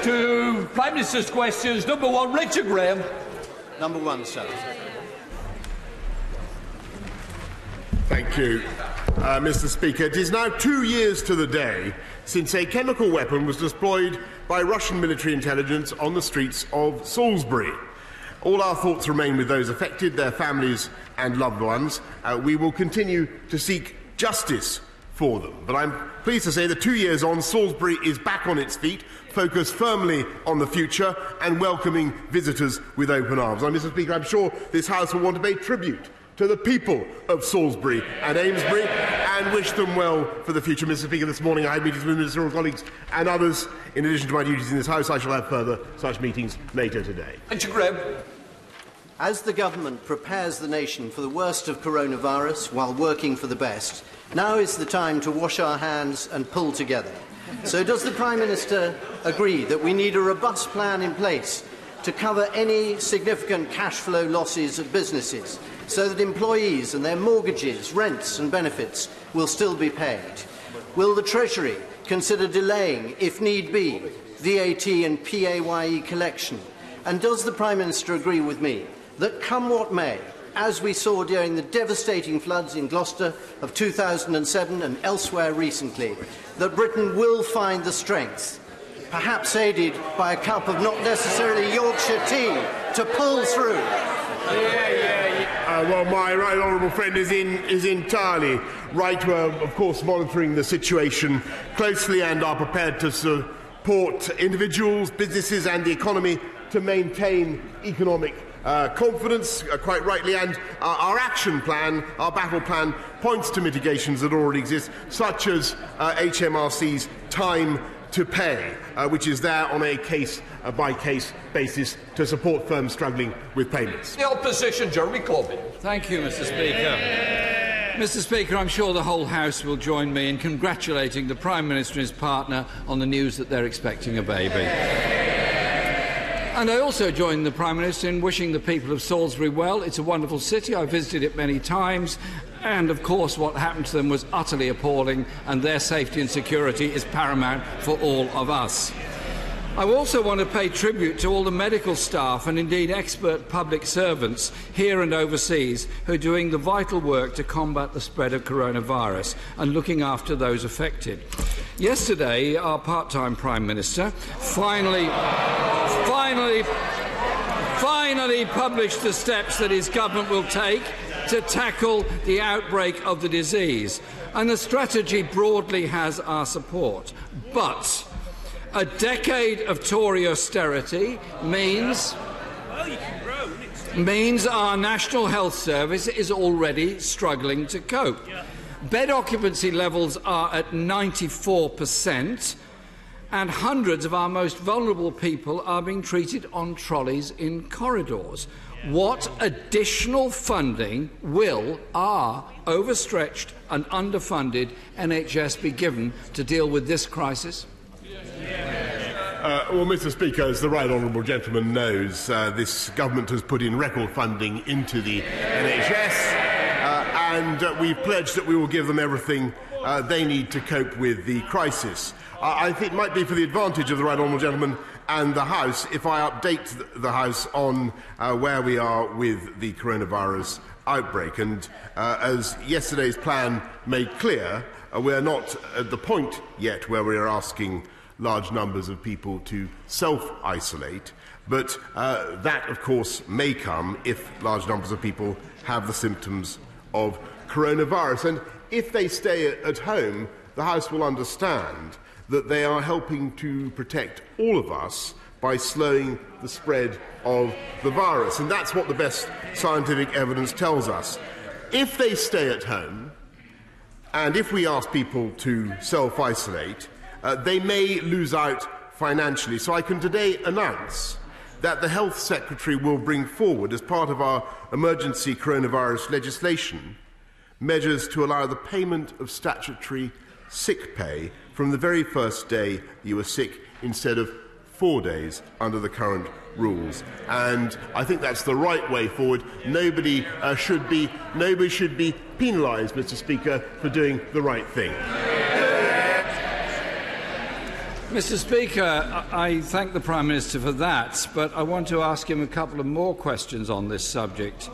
to Prime Minister's questions. Number 1, Richard Graham. Number 1, sir. Thank you, Mr. Speaker. It is now 2 years to the day since a chemical weapon was deployed by Russian military intelligence on the streets of Salisbury. All our thoughts remain with those affected, their families and loved ones. We will continue to seek justice for them. But I'm pleased to say that 2 years on, Salisbury is back on its feet, focused firmly on the future and welcoming visitors with open arms. Now, Mr. Speaker, I'm sure this House will want to pay tribute to the people of Salisbury and Amesbury and wish them well for the future. Mr. Speaker, this morning I had meetings with ministerial colleagues and others. In addition to my duties in this House, I shall have further such meetings later today. Richard Graham. As the government prepares the nation for the worst of coronavirus while working for the best, now is the time to wash our hands and pull together. So does the Prime Minister agree that we need a robust plan in place to cover any significant cash flow losses of businesses so that employees and their mortgages, rents and benefits will still be paid? Will the Treasury consider delaying, if need be, VAT and PAYE collection? And does the Prime Minister agree with me that, come what may, as we saw during the devastating floods in Gloucester of 2007 and elsewhere recently, that Britain will find the strength, perhaps aided by a cup of not necessarily Yorkshire tea, to pull through? Well, my right honourable friend is entirely right. We're, of course, monitoring the situation closely and are prepared to support individuals, businesses and the economy to maintain economic confidence, quite rightly, and our action plan, our battle plan, points to mitigations that already exist, such as HMRC's time to pay, which is there on a case-by-case basis to support firms struggling with payments. The Opposition, Jeremy Corbyn. Thank you, Mr. Speaker. Mr. Speaker, I'm sure the whole House will join me in congratulating the Prime Minister and his partner on the news that they're expecting a baby. And I also join the Prime Minister in wishing the people of Salisbury well. It's a wonderful city. I've visited it many times. And, of course, what happened to them was utterly appalling, and their safety and security is paramount for all of us. I also want to pay tribute to all the medical staff and, indeed, expert public servants here and overseas who are doing the vital work to combat the spread of coronavirus and looking after those affected. Yesterday, our part-time Prime Minister finally published the steps that his government will take to tackle the outbreak of the disease, and the strategy broadly has our support. But a decade of Tory austerity means our National Health Service is already struggling to cope. Bed occupancy levels are at 94%, and hundreds of our most vulnerable people are being treated on trolleys in corridors. What additional funding will our overstretched and underfunded NHS be given to deal with this crisis? Well, Mr. Speaker, as the right honourable gentleman knows, this government has put in record funding into the NHS, and we've pledged that we will give them everything they need to cope with the crisis. I think it might be for the advantage of the right honourable gentleman and the House if I update the House on where we are with the coronavirus outbreak. And as yesterday's plan made clear, we are not at the point yet where we are asking large numbers of people to self-isolate, but that, of course, may come if large numbers of people have the symptoms of coronavirus. And if they stay at home, the House will understand that they are helping to protect all of us by slowing the spread of the virus. And that's what the best scientific evidence tells us. If they stay at home, and if we ask people to self-isolate, they may lose out financially. So I can today announce that the Health Secretary will bring forward, as part of our emergency coronavirus legislation, measures to allow the payment of statutory sick pay from the very first day you were sick, instead of 4 days under the current rules. And I think that's the right way forward. Nobody should be penalised, Mr. Speaker, for doing the right thing. Mr. Speaker, I thank the Prime Minister for that, but I want to ask him a couple of more questions on this subject.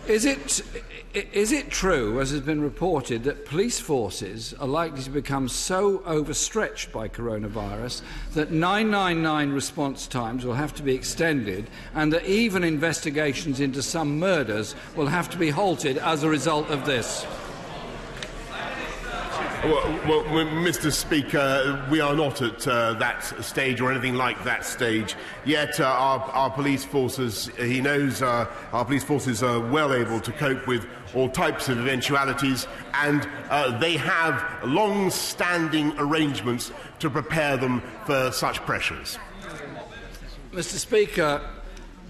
Is it true, as has been reported, that police forces are likely to become so overstretched by coronavirus that 999 response times will have to be extended and that even investigations into some murders will have to be halted as a result of this? Well, Mr. Speaker, we are not at that stage or anything like that stage yet. Our police forces, he knows, our police forces are well able to cope with all types of eventualities, and they have long-standing arrangements to prepare them for such pressures. Mr. Speaker,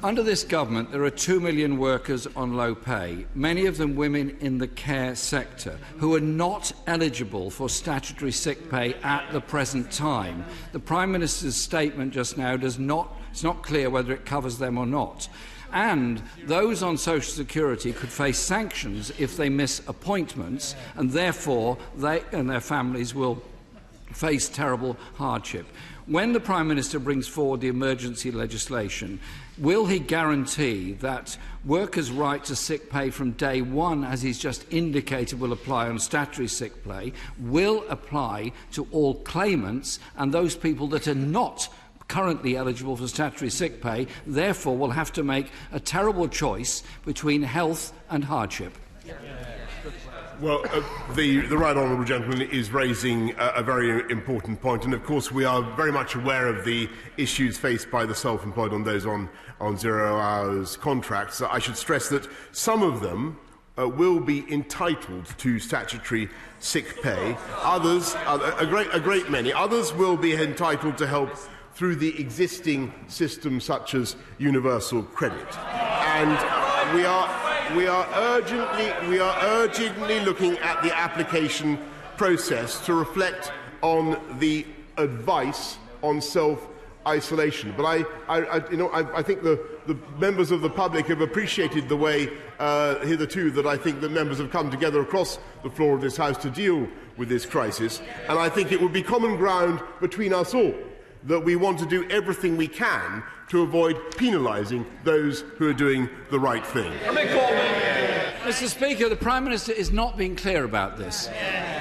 under this government, there are 2 million workers on low pay, many of them women in the care sector, who are not eligible for statutory sick pay at the present time. The Prime Minister's statement just now it's not clear whether it covers them or not. And those on Social Security could face sanctions if they miss appointments, and therefore they and their families will face terrible hardship. When the Prime Minister brings forward the emergency legislation, will he guarantee that workers' right to sick pay from day one, as he's just indicated will apply on statutory sick pay, will apply to all claimants and those people that are not currently eligible for statutory sick pay, therefore will have to make a terrible choice between health and hardship? Well, the right honourable gentleman is raising a very important point, and of course we are very much aware of the issues faced by the self-employed and those on 0 hours contracts. I should stress that some of them will be entitled to statutory sick pay. Others, a great many, others will be entitled to help through the existing systems such as universal credit, and we are urgently looking at the application process to reflect on the advice on self-isolation. But I think the members of the public have appreciated the way hitherto that I think that members have come together across the floor of this House to deal with this crisis, and I think it would be common ground between us all that we want to do everything we can to avoid penalising those who are doing the right thing. Mr. Speaker, the Prime Minister is not being clear about this.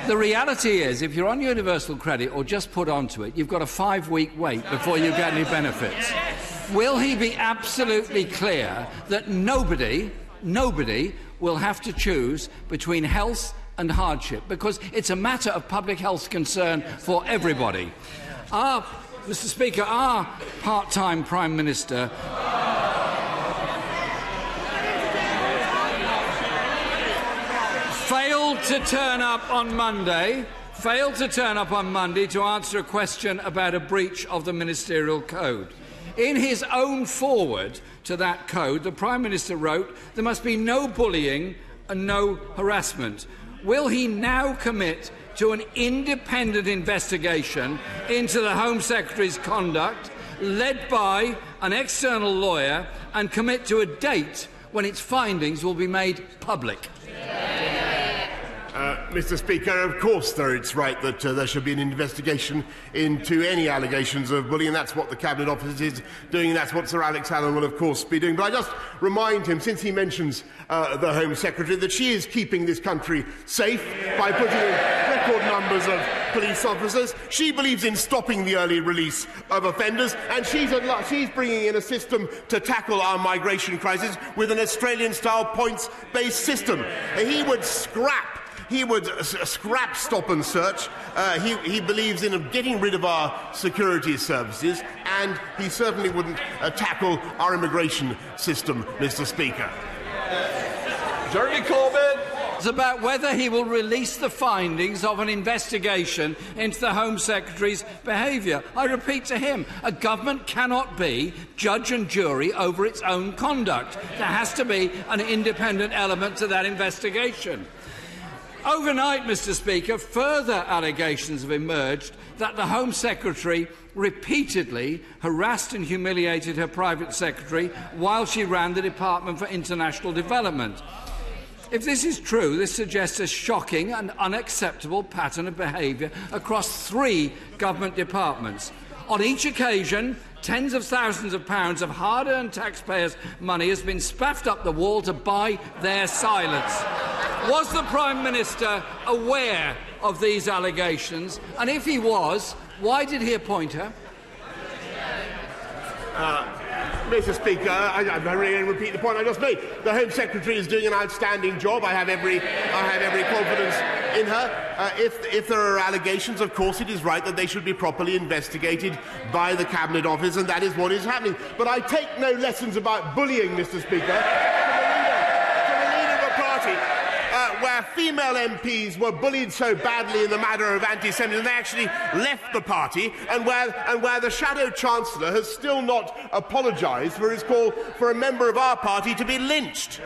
The reality is, if you're on universal credit or just put onto it, you've got a 5-week wait before you get any benefits. Will he be absolutely clear that nobody will have to choose between health and hardship? Because it's a matter of public health concern for everybody. Mr. Speaker, our part-time Prime Minister failed to turn up on Monday to answer a question about a breach of the ministerial code. In his own foreword to that code, the Prime Minister wrote, "There must be no bullying and no harassment." Will he now commit to an independent investigation into the Home Secretary's conduct, led by an external lawyer, and commit to a date when its findings will be made public? Mr. Speaker, of course it's right that there should be an investigation into any allegations of bullying. That's what the Cabinet Office is doing, and that's what Sir Alex Allen will, of course, be doing. But I just remind him, since he mentions the Home Secretary, that she is keeping this country safe by putting in record numbers of police officers. She believes in stopping the early release of offenders, and she's bringing in a system to tackle our migration crisis with an Australian-style points-based system. He would scrap stop and search. He believes in getting rid of our security services, and he certainly wouldn't tackle our immigration system, Mr. Speaker. Jeremy Corbyn. It's about whether he will release the findings of an investigation into the Home Secretary's behaviour. I repeat to him, a government cannot be judge and jury over its own conduct. There has to be an independent element to that investigation. Overnight, Mr. Speaker, further allegations have emerged that the Home Secretary repeatedly harassed and humiliated her private secretary while she ran the Department for International Development. If this is true, this suggests a shocking and unacceptable pattern of behaviour across 3 government departments. On each occasion, tens of thousands of pounds of hard-earned taxpayers' money has been spaffed up the wall to buy their silence. Was the Prime Minister aware of these allegations? And if he was, why did he appoint her? Mr. Speaker, I'm not really going to repeat the point I just made. The Home Secretary is doing an outstanding job. I have every confidence in her. If there are allegations, of course it is right that they should be properly investigated by the Cabinet Office, and that is what is happening. But I take no lessons about bullying, Mr. Speaker, to the leader of a party where female MPs were bullied so badly in the matter of anti-Semitism they actually left the party, and where the Shadow Chancellor has still not apologised for his call for a member of our party to be lynched.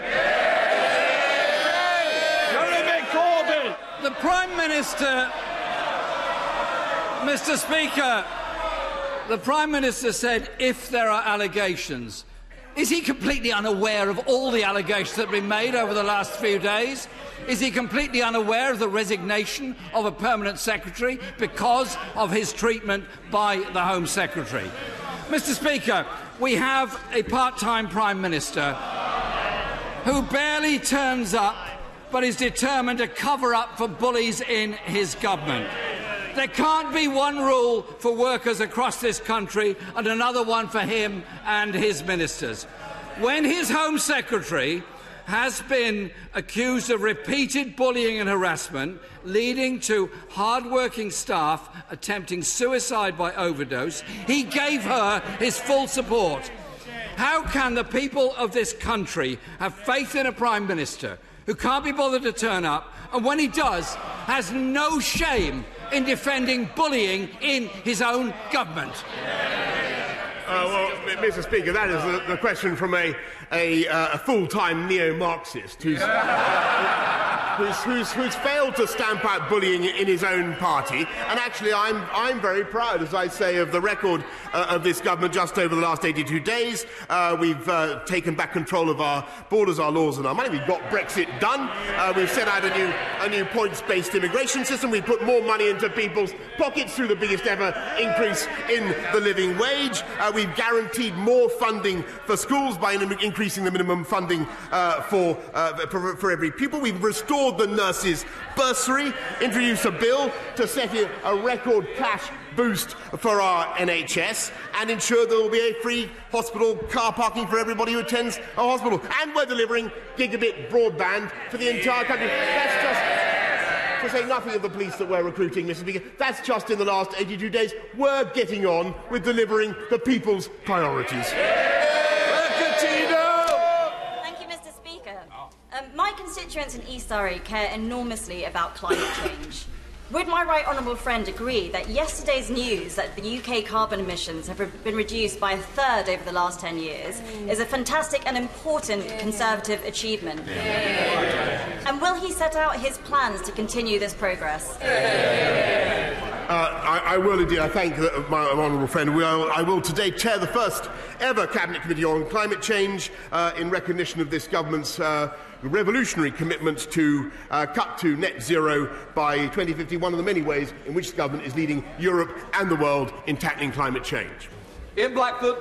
The Prime Minister, Mr. Speaker, the Prime Minister said if there are allegations. Is he completely unaware of all the allegations that have been made over the last few days? Is he completely unaware of the resignation of a permanent secretary because of his treatment by the Home Secretary? Mr. Speaker, we have a part-time Prime Minister who barely turns up but is determined to cover up for bullies in his government. There can't be one rule for workers across this country and another one for him and his ministers. When his Home Secretary has been accused of repeated bullying and harassment, leading to hard-working staff attempting suicide by overdose, he gave her his full support. How can the people of this country have faith in a Prime Minister who can't be bothered to turn up, and when he does, has no shame in defending bullying in his own government? Well, Mr. Speaker, that is the question from a full-time neo-Marxist who's failed to stamp out bullying in his own party. And actually, I'm very proud, as I say, of the record of this government just over the last 82 days. We've taken back control of our borders, our laws and our money. We've got Brexit done. We've set out a new points-based immigration system. We've put more money into people's pockets through the biggest ever increase in the living wage. We've guaranteed more funding for schools by increasing the minimum funding for every pupil. We've restored the nurses' bursary, introduced a bill to set a record cash boost for our NHS, and ensure there will be a free hospital car parking for everybody who attends a hospital. And we're delivering gigabit broadband for the entire country. That's just, to say nothing of the police that we're recruiting, Mr. Speaker, that's just in the last 82 days. We're getting on with delivering the people's priorities. My constituents in East Surrey care enormously about climate change. Would my right honourable friend agree that yesterday's news that the UK carbon emissions have been reduced by a third over the last 10 years is a fantastic and important Conservative achievement? And will he set out his plans to continue this progress? I will indeed. I thank my honourable friend. I will today chair the first ever Cabinet Committee on Climate Change in recognition of this government's revolutionary commitment to cut to net zero by 2050, one of the many ways in which the government is leading Europe and the world in tackling climate change. Ian Blackford.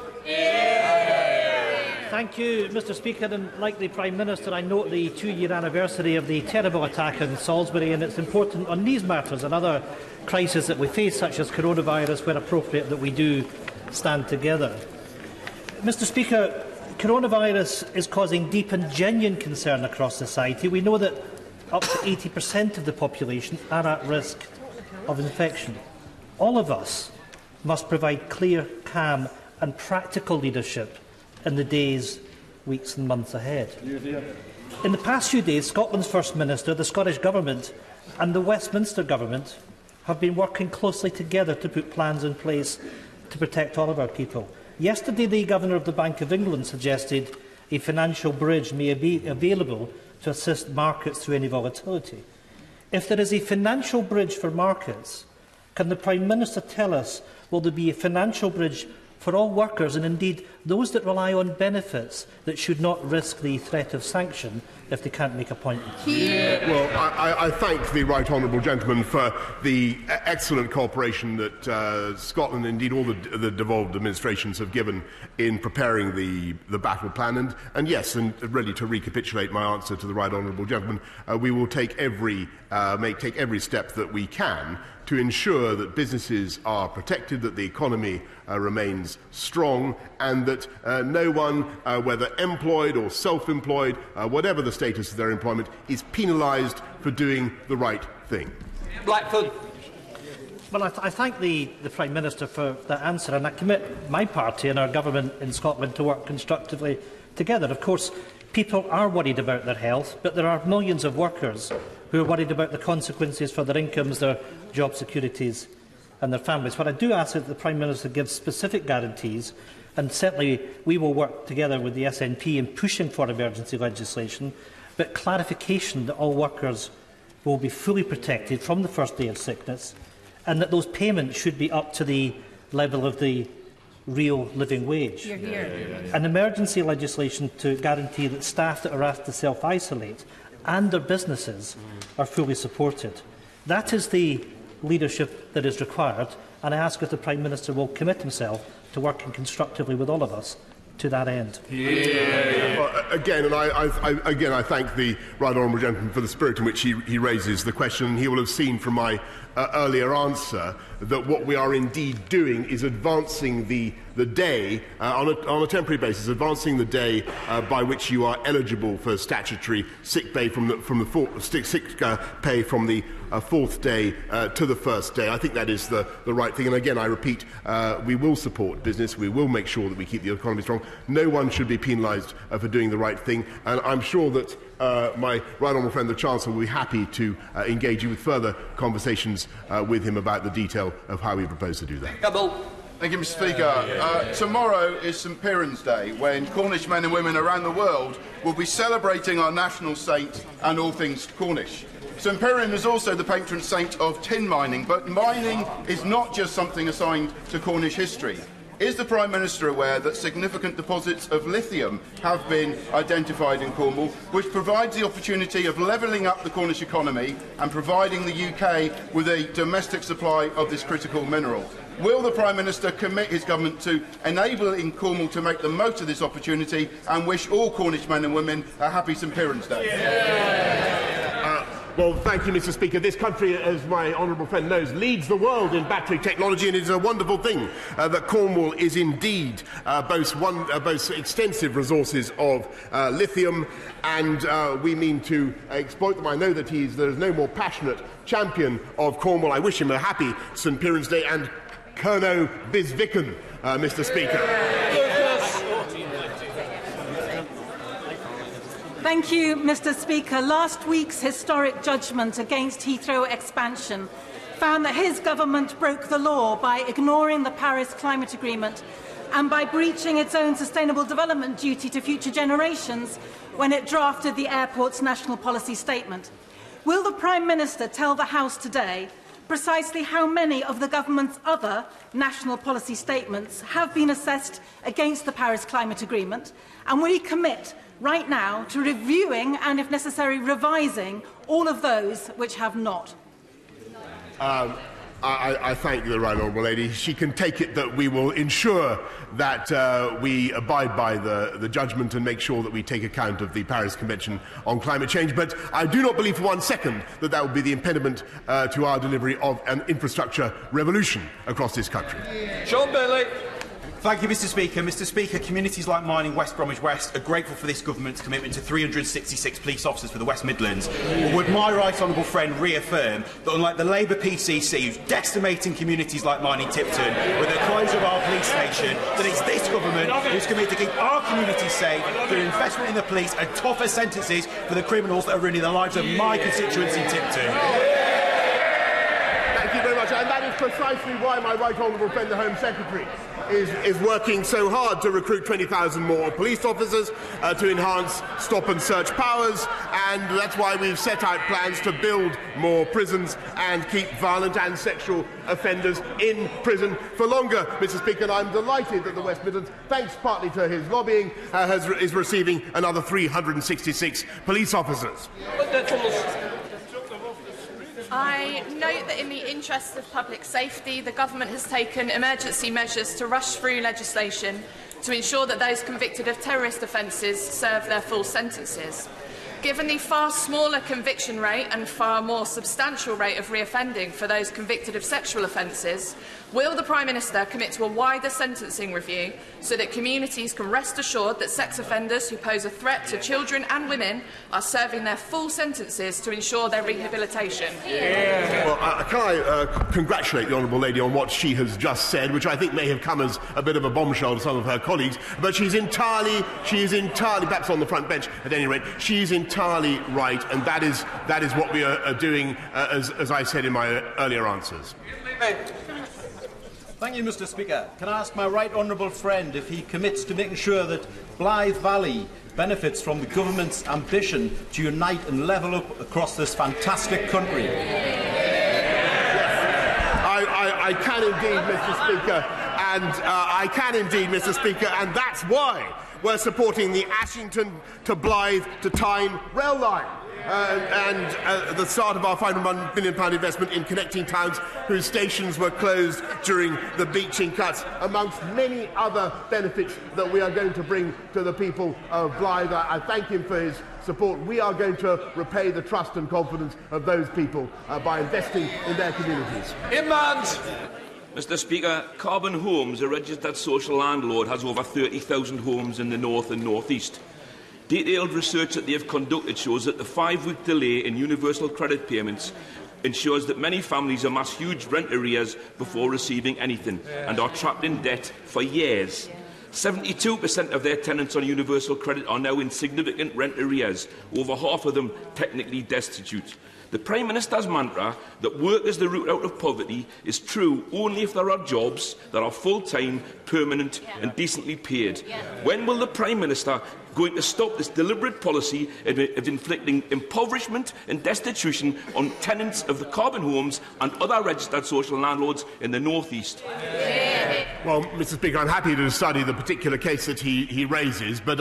Thank you, Mr. Speaker. And like the Prime Minister, I note the 2-year anniversary of the terrible attack in Salisbury, and it's important on these matters and other crises that we face, such as coronavirus, where appropriate, that we do stand together. Mr. Speaker, coronavirus is causing deep and genuine concern across society. We know that up to 80% of the population are at risk of infection. All of us must provide clear, calm and practical leadership in the days, weeks and months ahead. In the past few days, Scotland's First Minister, the Scottish Government and the Westminster Government have been working closely together to put plans in place to protect all of our people. Yesterday, the Governor of the Bank of England suggested a financial bridge may be available to assist markets through any volatility. If there is a financial bridge for markets, can the Prime Minister tell us, will there be a financial bridge for all workers, and indeed those that rely on benefits that should not risk the threat of sanction if they can't make appointments. Well, I thank the right honourable gentleman for the excellent cooperation that Scotland, indeed all the devolved administrations, have given in preparing the battle plan. And yes, and ready to recapitulate my answer to the right honourable gentleman, we will take every step that we can to ensure that businesses are protected, that the economy remains strong, and that no one, whether employed or self-employed, whatever the status of their employment, is penalised for doing the right thing. Blackford. Well, I thank the Prime Minister for that answer, and I commit my party and our government in Scotland to work constructively together. Of course, people are worried about their health, but there are millions of workers who are worried about the consequences for their incomes, their job securities and their families. But I do ask that the Prime Minister gives specific guarantees, and certainly we will work together with the SNP in pushing for emergency legislation, but clarification that all workers will be fully protected from the first day of sickness, and that those payments should be up to the level of the real living wage. And emergency legislation to guarantee that staff that are asked to self-isolate and their businesses are fully supported. That is the leadership that is required, and I ask if the Prime Minister will commit himself to working constructively with all of us to that end. Well, again, I thank the right honourable gentleman for the spirit in which he raises the question. He will have seen from my earlier answer that what we are indeed doing is advancing the day, on a temporary basis, advancing the day by which you are eligible for statutory sick pay from the fourth day to the first day. I think that is the right thing. And again, I repeat, we will support business. We will make sure that we keep the economy strong. No one should be penalised for doing the right thing. And I'm sure that my right honourable friend, the Chancellor, will be happy to engage you with further conversations with him about the detail of how we propose to do that. Thank you, Mr. Speaker. Tomorrow is St Piran's Day, when Cornish men and women around the world will be celebrating our national saint and all things Cornish. St Piran is also the patron saint of tin mining, but mining is not just something assigned to Cornish history. Is the Prime Minister aware that significant deposits of lithium have been identified in Cornwall, which provides the opportunity of levelling up the Cornish economy and providing the UK with a domestic supply of this critical mineral? Will the Prime Minister commit his government to enabling Cornwall to make the most of this opportunity and wish all Cornish men and women a happy St Piran's Day? Well, thank you, Mr. Speaker. This country, as my honourable friend knows, leads the world in battery technology, and it is a wonderful thing that Cornwall is indeed boasts extensive resources of lithium, and we mean to exploit them. I know that there is no more passionate champion of Cornwall. I wish him a happy St Piran's Day and Kerno Bisvicken, Mr. Speaker. Thank you, Mr. Speaker. Last week's historic judgment against Heathrow expansion found that his government broke the law by ignoring the Paris Climate Agreement and by breaching its own sustainable development duty to future generations when it drafted the airport's national policy statement. Will the Prime Minister tell the House today precisely how many of the government's other national policy statements have been assessed against the Paris Climate Agreement, and will he commit right now to reviewing and, if necessary, revising all of those which have not? I thank the right honourable lady. She can take it that we will ensure that we abide by the judgment and make sure that we take account of the Paris Convention on Climate Change. But I do not believe for one second that that would be the impediment to our delivery of an infrastructure revolution across this country. Sean Bailey. Thank you, Mr. Speaker. Mr. Speaker, communities like mine in West Bromwich West are grateful for this government's commitment to 366 police officers for the West Midlands. Would my right honourable friend reaffirm that, unlike the Labour PCC, who's decimating communities like mine in Tipton with the closure of our police station, that it's this government who's committed to keep our communities safe through investment in the police and tougher sentences for the criminals that are ruining the lives of my constituents in Tipton? Thank you very much. And that is that's precisely why my right honourable friend, the Home Secretary, is working so hard to recruit 20,000 more police officers to enhance stop and search powers, and that's why we've set out plans to build more prisons and keep violent and sexual offenders in prison for longer, Mr. Speaker. And I'm delighted that the West Midlands, thanks partly to his lobbying, is receiving another 366 police officers. I note that in the interests of public safety, the Government has taken emergency measures to rush through legislation to ensure that those convicted of terrorist offences serve their full sentences. Given the far smaller conviction rate and far more substantial rate of reoffending for those convicted of sexual offences, will the Prime Minister commit to a wider sentencing review so that communities can rest assured that sex offenders who pose a threat to children and women are serving their full sentences to ensure their rehabilitation? Well, can I congratulate the Honourable Lady on what she has just said, which I think may have come as a bit of a bombshell to some of her colleagues, but she is entirely, perhaps on the front bench at any rate, she is entirely right, and that is what we are doing, as I said in my earlier answers. Thank you, Mr. Speaker. Can I ask my right honourable friend if he commits to making sure that Blythe Valley benefits from the government's ambition to unite and level up across this fantastic country? I can indeed, Mr. Speaker, and I can indeed, Mr. Speaker, and that's why we're supporting the Ashington to Blythe to Tyne rail line. And the start of our £500 million investment in connecting towns whose stations were closed during the beaching cuts, amongst many other benefits that we are going to bring to the people of Blythe. I thank him for his support. We are going to repay the trust and confidence of those people by investing in their communities. Mr. Speaker, Carbon Homes, a registered social landlord, has over 30,000 homes in the north and north-east. Detailed research that they have conducted shows that the 5-week delay in universal credit payments ensures that many families amass huge rent arrears before receiving anything and are trapped in debt for years. 72% of their tenants on universal credit are now in significant rent arrears, over half of them technically destitute. The Prime Minister's mantra that work is the route out of poverty is true only if there are jobs that are full-time, permanent and decently paid. When will the Prime Minister going to stop this deliberate policy of inflicting impoverishment and destitution on tenants of the Carbon Homes and other registered social landlords in the North East? Well, Mr. Speaker, I'm happy to study the particular case that he raises, but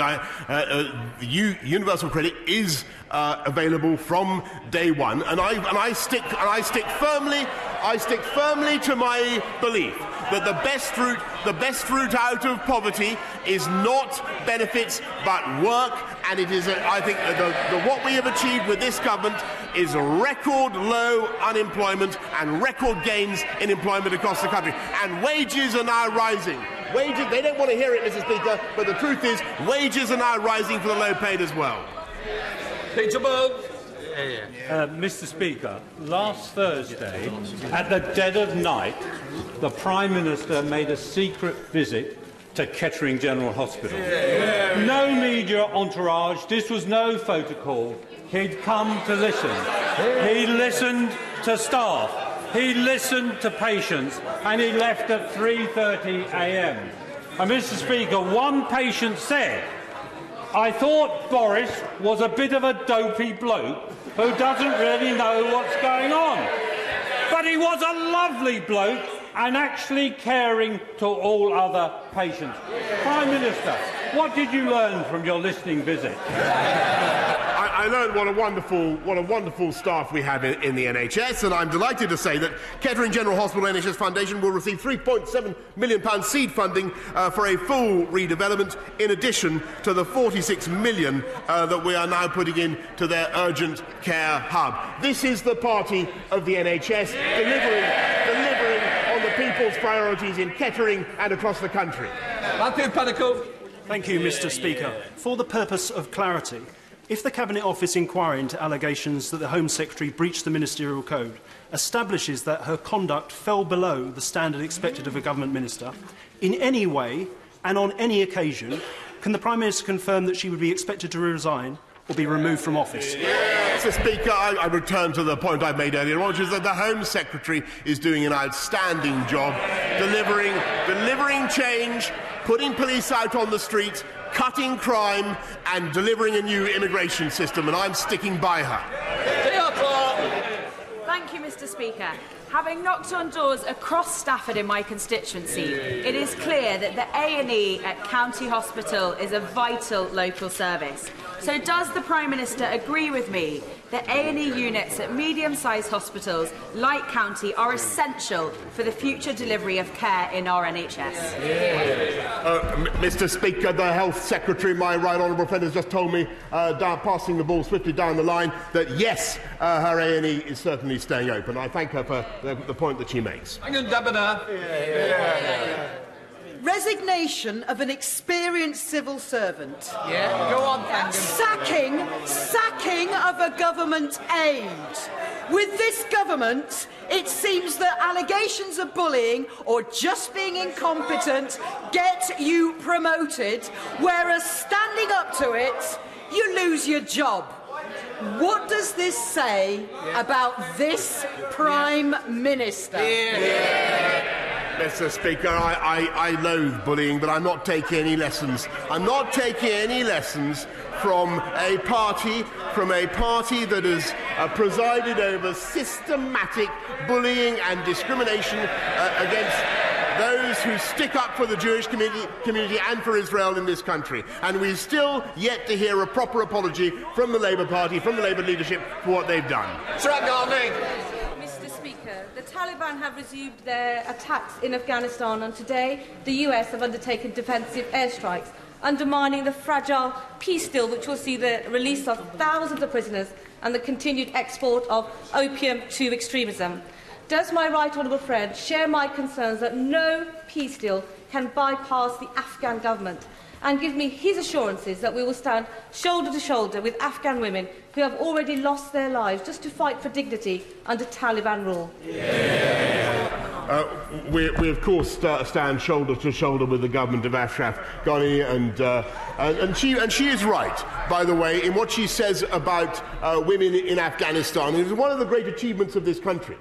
universal credit is available from day one, and I stick firmly to my belief that the best route out of poverty is not benefits but work, and it is I think what we have achieved with this government is record low unemployment and record gains in employment across the country, and wages are now rising. Wages, they don't want to hear it, Mr. Speaker, but the truth is wages are now rising for the low paid as well. Peter Byrne. Mr. Speaker, last Thursday, at the dead of night, the Prime Minister made a secret visit to Kettering General Hospital. No media entourage, this was no photo call. He'd come to listen. He listened to staff, he listened to patients, and he left at 3:30 a.m. And Mr. Speaker, one patient said, "I thought Boris was a bit of a dopey bloke who doesn't really know what's going on. But he was a lovely bloke and actually caring to all other patients." Prime Minister, what did you learn from your listening visit? I learned what a wonderful staff we have in the NHS, and I'm delighted to say that Kettering General Hospital NHS Foundation will receive £3.7 million seed funding for a full redevelopment, in addition to the £46 million that we are now putting into their urgent care hub. This is the party of the NHS, delivering on the people's priorities in Kettering and across the country. Matthew Panico. Thank you, Mr. Speaker. For the purpose of clarity, if the Cabinet Office inquiry into allegations that the Home Secretary breached the Ministerial Code establishes that her conduct fell below the standard expected of a Government Minister, in any way and on any occasion, can the Prime Minister confirm that she would be expected to resign or be removed from office? Mr. Speaker, I return to the point I made earlier, which is that the Home Secretary is doing an outstanding job delivering change, putting police out on the street, cutting crime and delivering a new immigration system, and I'm sticking by her. Thank you, Mr. Speaker. Having knocked on doors across Stafford in my constituency, it is clear that the A&E at County Hospital is a vital local service. So does the Prime Minister agree with me that A&E units at medium-sized hospitals like County are essential for the future delivery of care in our NHS? Mr. Speaker, the Health Secretary, my right honourable friend, has just told me, passing the ball swiftly down the line, that yes, her A&E is certainly staying open. I thank her for the point that she makes. Resignation of an experienced civil servant. Yeah, go on, Sacking of a government aide. With this government, it seems that allegations of bullying or just being incompetent get you promoted, whereas standing up to it, you lose your job. What does this say about this Prime Minister? Mr. Speaker, I loathe bullying, but I'm not taking any lessons. I'm not taking any lessons from a party that has presided over systematic bullying and discrimination against those who stick up for the Jewish community and for Israel in this country. And we've still yet to hear a proper apology from the Labour Party, from the Labour leadership, for what they've done. Mr. Speaker, the Taliban have resumed their attacks in Afghanistan, and today the US have undertaken defensive airstrikes, undermining the fragile peace deal which will see the release of thousands of prisoners and the continued export of opium to extremism. Does my right honourable friend share my concerns that no peace deal can bypass the Afghan government, and give me his assurances that we will stand shoulder to shoulder with Afghan women who have already lost their lives just to fight for dignity under Taliban rule? We of course stand shoulder to shoulder with the government of Ashraf Ghani, and she is right, by the way, in what she says about women in Afghanistan. It is one of the great achievements of this country,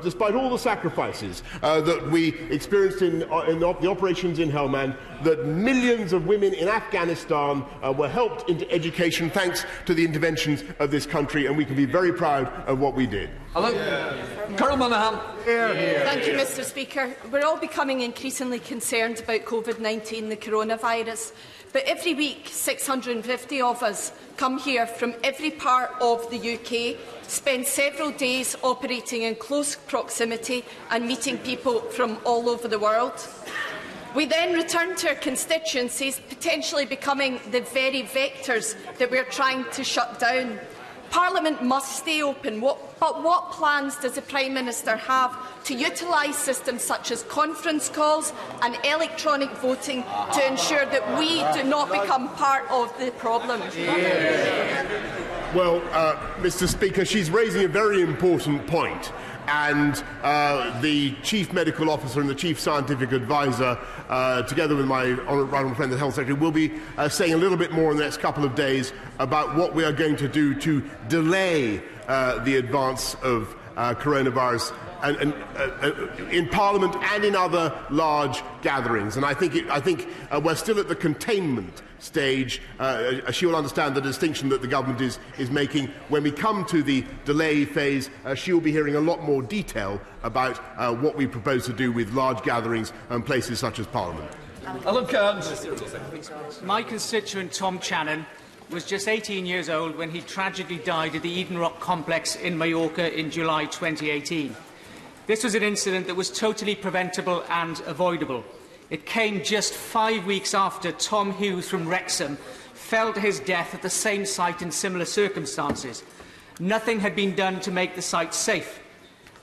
despite all the sacrifices that we experienced in the operations in Helmand, that millions of women in Afghanistan were helped into education thanks to the interventions of this country, and we can be very proud of what we did. Colonel Monaghan. Thank you, Mr. Speaker. We're all becoming increasingly concerned about COVID-19, the coronavirus. But every week, 650 of us come here from every part of the UK, spend several days operating in close proximity and meeting people from all over the world. We then return to our constituencies, potentially becoming the very vectors that we're trying to shut down. Parliament must stay open, but what plans does the Prime Minister have to utilise systems such as conference calls and electronic voting to ensure that we do not become part of the problem? Well, Mr. Speaker, she's raising a very important point. And the Chief Medical Officer and the Chief Scientific Advisor, together with my honourable friend, the Health Secretary, will be saying a little bit more in the next couple of days about what we are going to do to delay the advance of coronavirus in Parliament and in other large gatherings. And I think we're still at the containment stage. She will understand the distinction that the government is making. When we come to the delay phase, she will be hearing a lot more detail about what we propose to do with large gatherings and places such as Parliament. Alan Cairns. My constituent Tom Channon was just 18 years old when he tragically died at the Eden Rock complex in Mallorca in July 2018. This was an incident that was totally preventable and avoidable. It came just 5 weeks after Tom Hughes from Wrexham fell to his death at the same site in similar circumstances. Nothing had been done to make the site safe.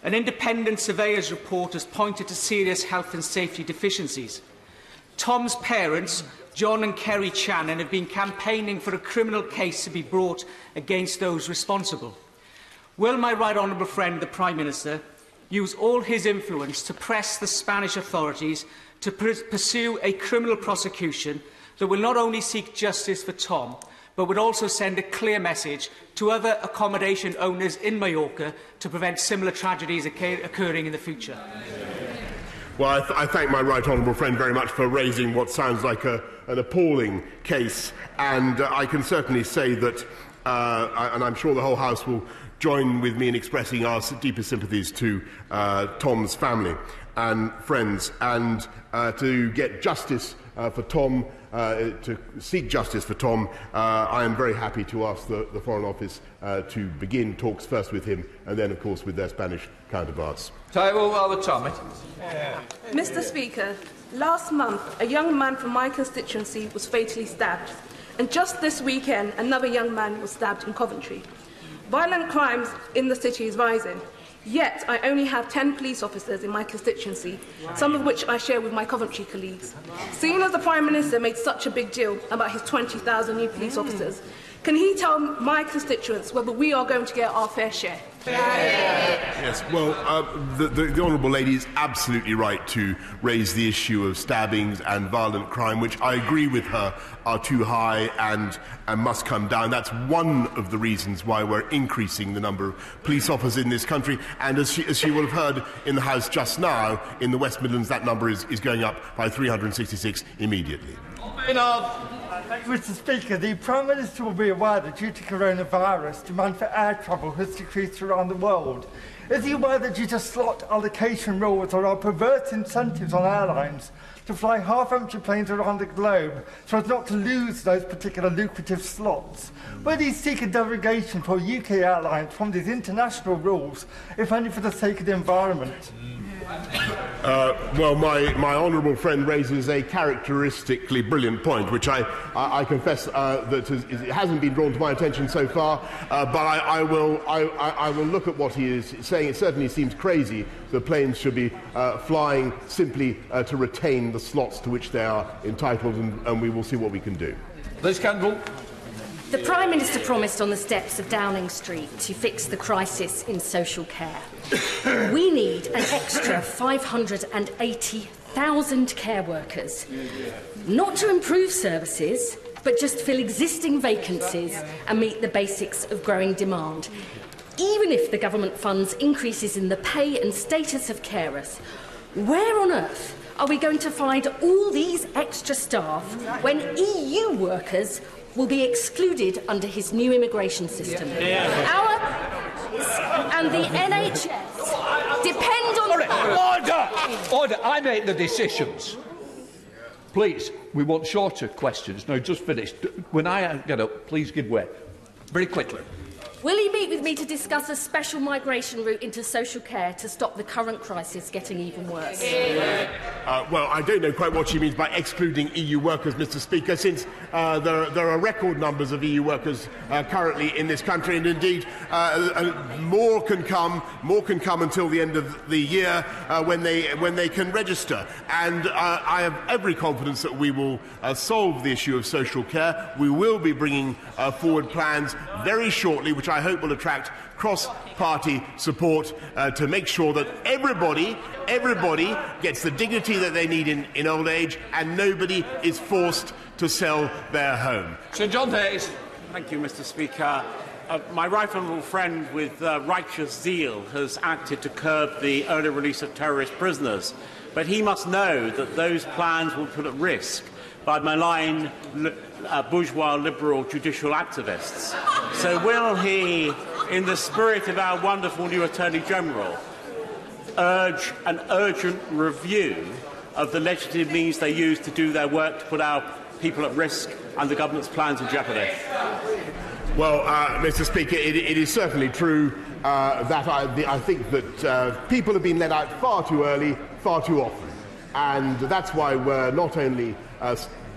An independent surveyor's report has pointed to serious health and safety deficiencies. Tom's parents, John and Kerry Channon, have been campaigning for a criminal case to be brought against those responsible. Will my right honourable friend, the Prime Minister, use all his influence to press the Spanish authorities to pursue a criminal prosecution that will not only seek justice for Tom, but would also send a clear message to other accommodation owners in Mallorca to prevent similar tragedies occurring in the future. Well, I thank my right honourable friend very much for raising what sounds like an appalling case, and I can certainly say that, and I'm sure the whole House will join with me in expressing our deepest sympathies to Tom's family and friends, and to get justice for Tom, to seek justice for Tom. I am very happy to ask the Foreign Office to begin talks first with him and then, of course, with their Spanish counterparts. Table while the Tommy. Mr. Speaker, last month a young man from my constituency was fatally stabbed, and just this weekend another young man was stabbed in Coventry. Violent crimes in the city is rising, yet I only have 10 police officers in my constituency, some of which I share with my Coventry colleagues. Seeing as the Prime Minister made such a big deal about his 20,000 new police officers, can he tell my constituents whether we are going to get our fair share? Yes, well, the Honourable Lady is absolutely right to raise the issue of stabbings and violent crime, which I agree with her are too high and must come down. That's one of the reasons why we're increasing the number of police officers in this country. And as she will have heard in the House just now, in the West Midlands, that number is going up by 366 immediately. Mr. Speaker, the Prime Minister will be aware that due to coronavirus, demand for air travel has decreased around the world. Is he aware that due to slot allocation rules, there are perverse incentives on airlines to fly half-empty planes around the globe so as not to lose those particular lucrative slots? Will he seek a derogation for UK airlines from these international rules, if only for the sake of the environment? Well, my honourable friend raises a characteristically brilliant point, which I confess that it hasn't been drawn to my attention so far, but I will look at what he is saying. It certainly seems crazy that planes should be flying simply to retain the slots to which they are entitled, and we will see what we can do. Liz Campbell. The Prime Minister promised on the steps of Downing Street to fix the crisis in social care. We need an extra 580,000 care workers, not to improve services, but just fill existing vacancies and meet the basics of growing demand. Even if the government funds increases in the pay and status of carers, where on earth are we going to find all these extra staff when EU workers will be excluded under his new immigration system? Our and the NHS depend on... Order! I make the decisions. Please, we want shorter questions. No, just finish. When I get up, please give way. Very quickly. Will he meet with me to discuss a special migration route into social care to stop the current crisis getting even worse? Well, I don't know quite what she means by excluding EU workers, Mr. Speaker, since there are record numbers of EU workers currently in this country, and indeed more can come until the end of the year when they can register. And I have every confidence that we will solve the issue of social care. We will be bringing forward plans very shortly, which I hope will attract cross-party support to make sure that everybody gets the dignity that they need in old age, and nobody is forced to sell their home. Sir John Hayes. Thank you, Mr. Speaker. My right honourable friend with righteous zeal has acted to curb the early release of terrorist prisoners, but he must know that those plans will put at risk by malign bourgeois liberal judicial activists. So will he, in the spirit of our wonderful new Attorney General, urge an urgent review of the legislative means they use to do their work to put our people at risk and the government's plans in jeopardy? Well, Mr. Speaker, it is certainly true that I think that people have been let out far too early, far too often. And that's why we're not only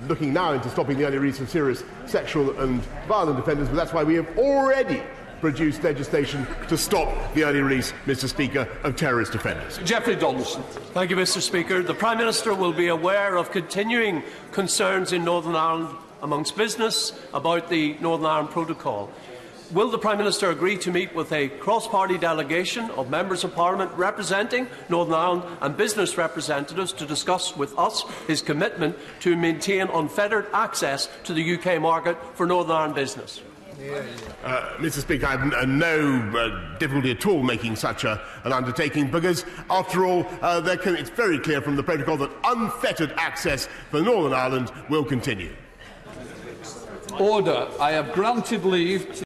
looking now into stopping the early release of serious sexual and violent offenders, but that's why we have already produced legislation to stop the early release, Mr. Speaker, of terrorist offenders. Geoffrey Donaldson. Thank you, Mr. Speaker. The Prime Minister will be aware of continuing concerns in Northern Ireland amongst business about the Northern Ireland Protocol. will the Prime Minister agree to meet with a cross-party delegation of members of Parliament representing Northern Ireland and business representatives to discuss with us his commitment to maintain unfettered access to the UK market for Northern Ireland business? Mr. Speaker, I have no difficulty at all making such an undertaking because, after all, it's very clear from the protocol that unfettered access for Northern Ireland will continue. Order. I have granted leave to